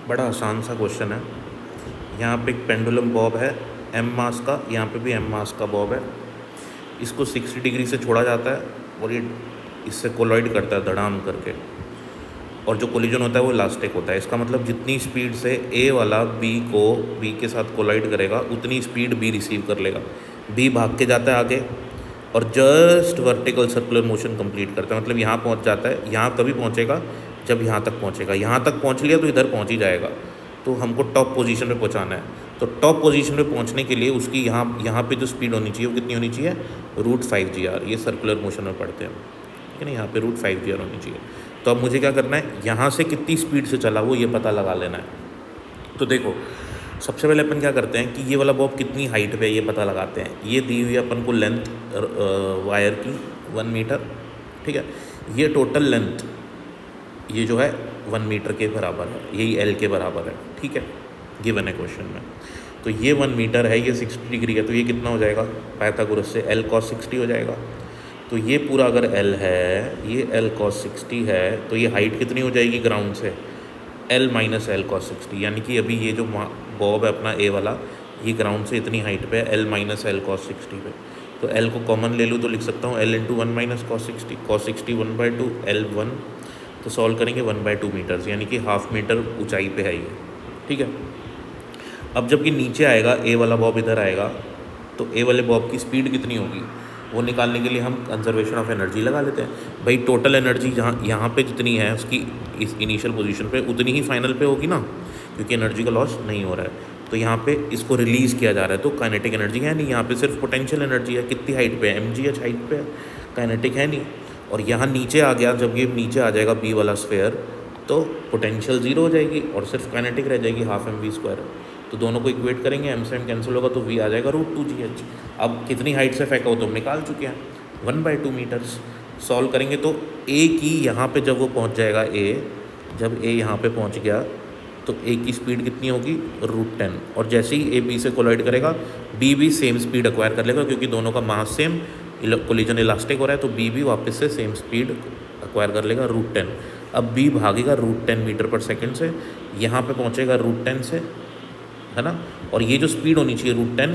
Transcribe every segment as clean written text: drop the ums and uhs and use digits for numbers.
बड़ा आसान सा क्वेश्चन है। यहाँ पे एक पेंडुलम बॉब है m मास का, यहाँ पे भी m मास का बॉब है। इसको 60 डिग्री से छोड़ा जाता है और ये इससे कोलाइड करता है धड़ाम करके, और जो कोलिजन होता है वो इलास्टिक होता है। इसका मतलब जितनी स्पीड से a वाला b के साथ कोलाइड करेगा उतनी स्पीड b रिसीव कर लेगा। b भाग के जाता है आगे और just vertical circular motion complete करता है, मतलब यहाँ पहुँच जाता है। यहाँ तभी पहुँचेगा जब यहाँ तक पहुँचेगा। यहाँ तक पहुँच लिया तो इधर पहुँच ही जाएगा। तो हमको टॉप पोजीशन पे पहुँचाना है। तो टॉप पोजीशन पे पहुँचने के लिए उसकी यहाँ पे जो स्पीड होनी चाहिए वो कितनी होनी चाहिए? √5 g r। ये सर्कुलर मोशन में पढ़ते हैं, ठीक है ना। यहाँ पे √5 g r होनी चाहिए। तो अब मुझे क्या करना है, यहाँ से कितनी स्पीड से चला वो ये पता लगा लेना है। तो देखो, सबसे पहले अपन क्या करते हैं कि ये वाला बॉब कितनी हाइट पे है ये पता लगाते हैं। ये दी हुई है अपन को लेंथ वायर की 1 मीटर, ठीक है। ये टोटल लेंथ ये जो है 1 मीटर के बराबर है, यही L के बराबर है, ठीक है। गिवन है क्वेश्चन में। तो ये 1 मीटर है, ये 60 डिग्री है, तो ये कितना हो जाएगा? पाइथागोरस से L cos 60 हो जाएगा। तो ये पूरा अगर L है, ये L cos 60 है, तो ये हाइट कितनी हो जाएगी ग्राउंड से? L minus L cos 60। यानी कि अभी ये जो बॉब है अपना A वाला, ये ग्राउंड से इतनी हाइट पे है, L माइनस L cos 60 पे। तो L को कॉमन ले लूँ तो लिख सकता हूँ L into 1 minus cos 60, cos 60 1/2, L 1। तो सॉल्व करेंगे 1/2 मीटर्स, यानी कि ½ मीटर ऊंचाई पे है ये, ठीक है। अब जबकि नीचे आएगा A वाला बॉब, इधर आएगा, तो A वाले बॉब की स्पीड कितनी होगी वो निकालने के लिए हम कंजर्वेशन ऑफ एनर्जी लगा लेते हैं। भाई टोटल एनर्जी यहाँ पे जितनी है उसकी इस इनिशियल पोजीशन पे उतनी ही फाइनल पे होगी ना, क्योंकि एनर्जी का लॉस नहीं हो रहा है। तो यहाँ पे इसको रिलीज़ किया जा रहा है, तो काइनेटिक एनर्जी है नहीं, यहाँ पे सिर्फ पोटेंशियल एनर्जी है। कितनी हाइट पे है? mgh हाइट पे है, काइनेटिक है नहीं। और यहाँ नीचे आ गया, जब ये नीचे आ जाएगा B वाला स्फेयर, तो पोटेंशियल 0 हो जाएगी और सिर्फ काइनेटिक रह जाएगी ½ mv²। तो दोनों को इक्वेट करेंगे, m से m कैंसिल होगा तो v आ जाएगा √2gh। अब कितनी हाइट से फेंका हो तो हम निकाल चुके हैं, 1/2 मीटर्स। सॉल्व करेंगे तो a की यहाँ पे जब वो पहुँच जाएगा जब a यहाँ पे पहुँच गया तो a की स्पीड कितनी होगी? √10। और जैसे ही a b से कोलाइड करेगा b भी सेम स्पीड एक्वायर कर लेगा, क्योंकि दोनों का मास सेम, कोलिजन इलास्टिक हो रहा है, तो b भी वापस से सेम स्पीड एक्वायर कर लेगा √10। अब b भागेगा √10 मीटर पर सेकेंड से, यहाँ पे पहुँचेगा √10 से, है ना। और ये जो स्पीड होनी चाहिए √10,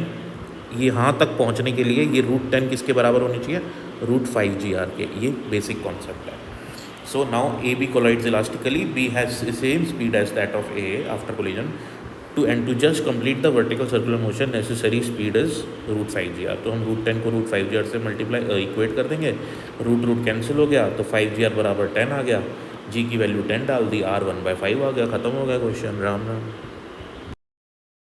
ये यहाँ तक पहुँचने के लिए ये √10 किसके बराबर होनी चाहिए? √5 g r के। ये बेसिक कॉन्सेप्ट है। So now AB collides elastically, B has the same speed as that of A after collision, to just complete the vertical circular motion necessary speed is √5 g r। तो हम √10 को √5 g r से multiply equate कर देंगे, root cancel हो गया, तो 5 g r बराबर 10 आ गया, G की वैल्यू 10 डाल दी, R 1/5 आ गया, ख़त्म हो गया क्वेश्चन। राम राम।